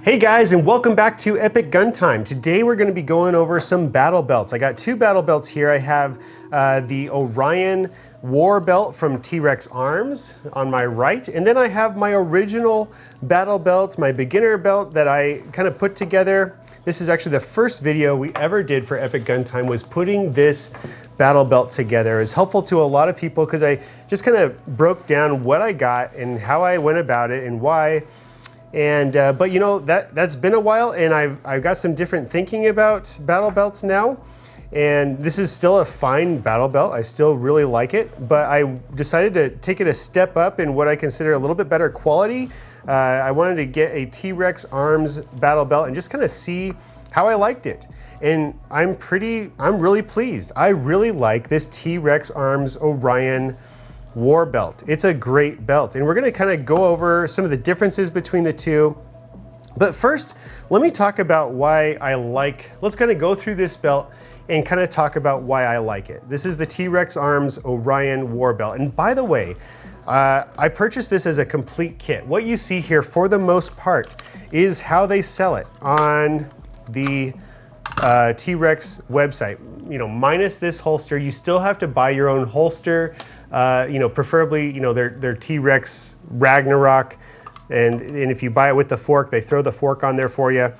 Hey guys, and welcome back to Epic Gun Time. Today we're going to be going over some battle belts. I got two battle belts here. I have the Orion War Belt from T-Rex Arms on my right, and then I have my original battle belt, my beginner belt that I kind of put together. This is actually the first video we ever did for Epic Gun Time, was putting this battle belt together. It's helpful to a lot of people because I just kind of broke down what I got and how I went about it and why. And but you know, that's been a while, and I've got some different thinking about battle belts now. And this is still a fine battle belt. I still really like it, but I decided to take it a step up in what I consider a little bit better quality. I wanted to get a T-Rex Arms battle belt and just kind of see how I liked it. And I'm really pleased. I really like this T-Rex Arms Orion War Belt. It's a great belt, and we're going to kind of go over some of the differences between the two. But first, let me talk about why I like, let's kind of go through this belt and kind of talk about why I like it. This is the T-Rex Arms Orion War Belt. And by the way, I purchased this as a complete kit. What you see here, for the most part, is how they sell it on the T-Rex website. You know, minus this holster, you still have to buy your own holster. You know, preferably, you know, they're T-Rex Ragnarok, and if you buy it with the fork, they throw the fork on there for you.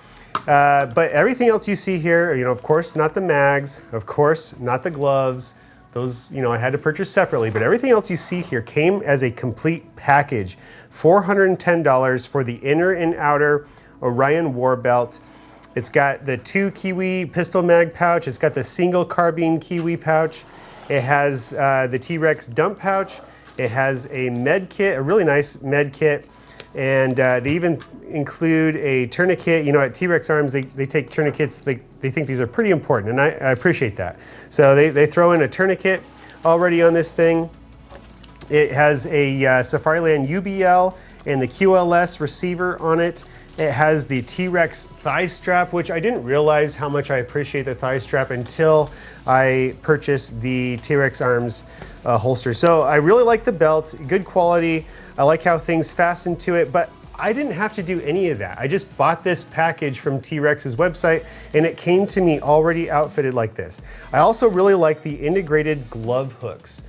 But everything else you see here, you know, of course, not the mags, of course, not the gloves. Those, you know, I had to purchase separately, but everything else you see here came as a complete package. $410 for the inner and outer Orion War Belt. It's got the 2 Kiwi pistol mag pouch. It's got the single carbine Kiwi pouch. It has the T-Rex dump pouch. It has a med kit, a really nice med kit. And they even include a tourniquet. You know, at T-Rex Arms, they take tourniquets. They think these are pretty important, and I appreciate that. So they throw in a tourniquet already on this thing. It has a Safariland UBL and the QLS receiver on it. It has the T-Rex thigh strap, which I didn't realize how much I appreciate the thigh strap until I purchased the T-Rex Arms holster. So I really like the belt, good quality. I like how things fasten to it, but I didn't have to do any of that. I just bought this package from T-Rex's website, and it came to me already outfitted like this. I also really like the integrated glove hooks.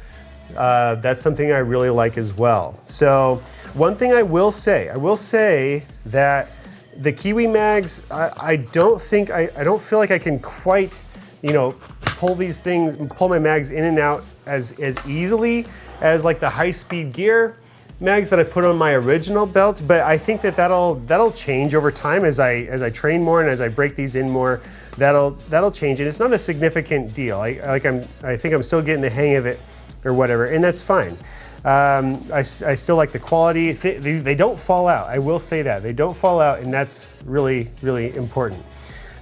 That's something I really like as well. So one thing I will say that the Kiwi mags, I don't feel like I can quite, you know, pull my mags in and out as easily as like the high-speed gear mags that I put on my original belt. But I think that'll change over time as I train more and as I break these in more. That'll change, and it's not a significant deal. I think I'm still getting the hang of it, or whatever, and that's fine. I still like the quality. They don't fall out. I will say that. They don't fall out, and that's really, really important.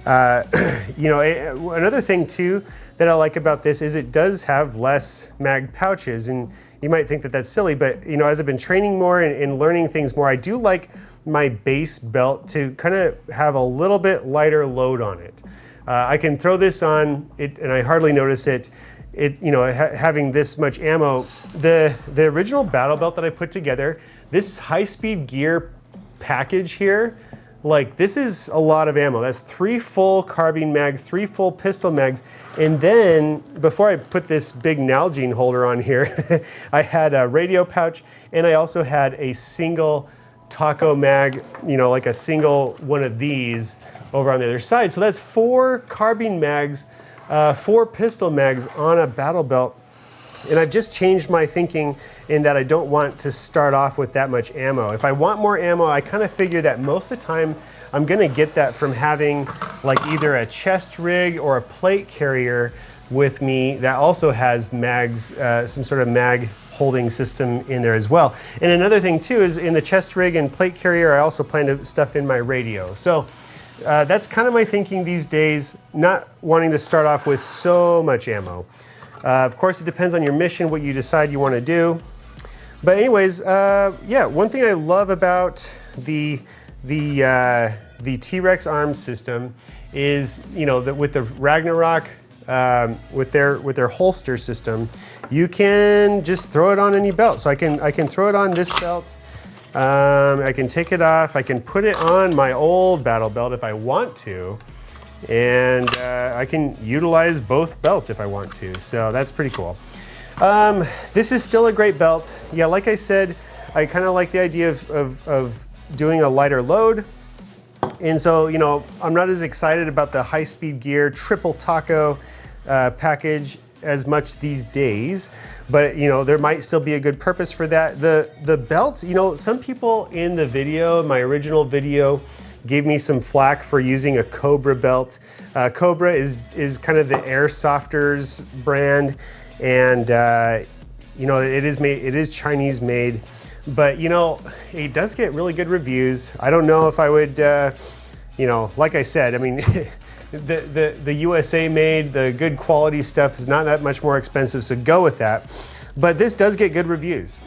You know, another thing too that I like about this is it does have less mag pouches, and you might think that that's silly, but you know, as I've been training more and learning things more, I do like my base belt to kind of have a little bit lighter load on it. I can throw this on it, and I hardly notice it. You know, having this much ammo. The original battle belt that I put together, this high-speed gear package here, like, this is a lot of ammo. That's 3 full carbine mags, 3 full pistol mags, and then before I put this big Nalgene holder on here, I had a radio pouch, and I also had a single taco mag, you know, like a single one of these over on the other side. So that's 4 carbine mags, 4 pistol mags on a battle belt. And I've just changed my thinking in that I don't want to start off with that much ammo. If I want more ammo, I kind of figure that most of the time I'm gonna get that from having like either a chest rig or a plate carrier with me that also has mags, some sort of mag holding system in there as well. And another thing too is in the chest rig and plate carrier, I also plan to stuff in my radio. So that's kind of my thinking these days, not wanting to start off with so much ammo. Of course, it depends on your mission, what you decide you want to do. But anyways, yeah, one thing I love about the T-Rex Arms system is, you know, that with the Ragnarok, with their holster system, you can just throw it on any belt. So I can throw it on this belt, I can take it off. I can put it on my old battle belt if I want to. And I can utilize both belts if I want to. So that's pretty cool. This is still a great belt. Yeah, like I said, I kind of like the idea of doing a lighter load. And so, you know, I'm not as excited about the high-speed gear triple taco package as much these days, but you know, there might still be a good purpose for that. The belt, you know, some people in the video, my original video, gave me some flack for using a Cobra belt. Cobra is kind of the Airsofters brand, and you know, it is Chinese made, but you know, it does get really good reviews. I don't know if I would, you know, like I said, I mean, the USA made, the good quality stuff is not that much more expensive, so go with that. But this does get good reviews.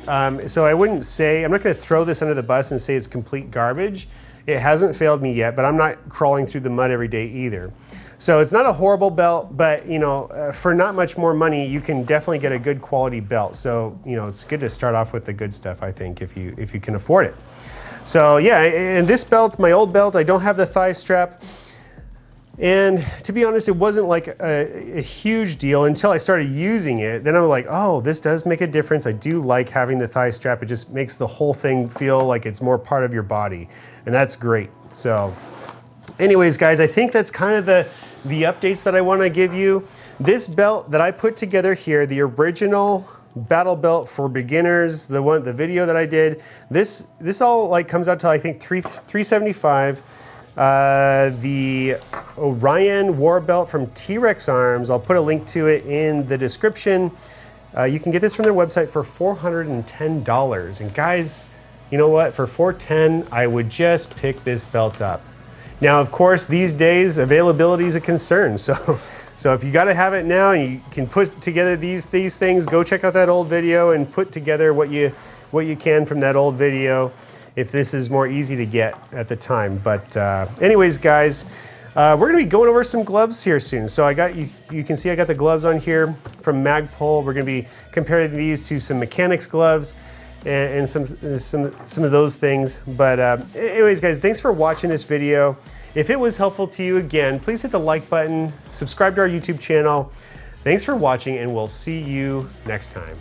So I wouldn't say, I'm not gonna throw this under the bus and say it's complete garbage. It hasn't failed me yet, but I'm not crawling through the mud every day either. So it's not a horrible belt, but you know, for not much more money, you can definitely get a good quality belt. So you know, it's good to start off with the good stuff, I think, if you can afford it. So yeah, and this belt, my old belt, I don't have the thigh strap. And to be honest, it wasn't like a huge deal until I started using it. Then I'm like, oh, this does make a difference. I do like having the thigh strap. It just makes the whole thing feel like it's more part of your body. And that's great. So anyways, guys, I think that's kind of the updates that I want to give you. This belt that I put together here, the original battle belt for beginners, the video that I did, this all like comes out to I think $375. The Orion War Belt from T-Rex Arms, I'll put a link to it in the description. You can get this from their website for $410. And guys, you know what? For $410, I would just pick this belt up. Now, of course, these days, availability is a concern. So if you got to have it now and you can put together these things, go check out that old video and put together what you can from that old video, if this is more easy to get at the time. But anyways, guys, we're gonna be going over some gloves here soon. So I got, you can see I got the gloves on here from Magpul. We're gonna be comparing these to some mechanics gloves and some of those things. But anyways, guys, thanks for watching this video. If it was helpful to you, again, please hit the like button, subscribe to our YouTube channel. Thanks for watching, and we'll see you next time.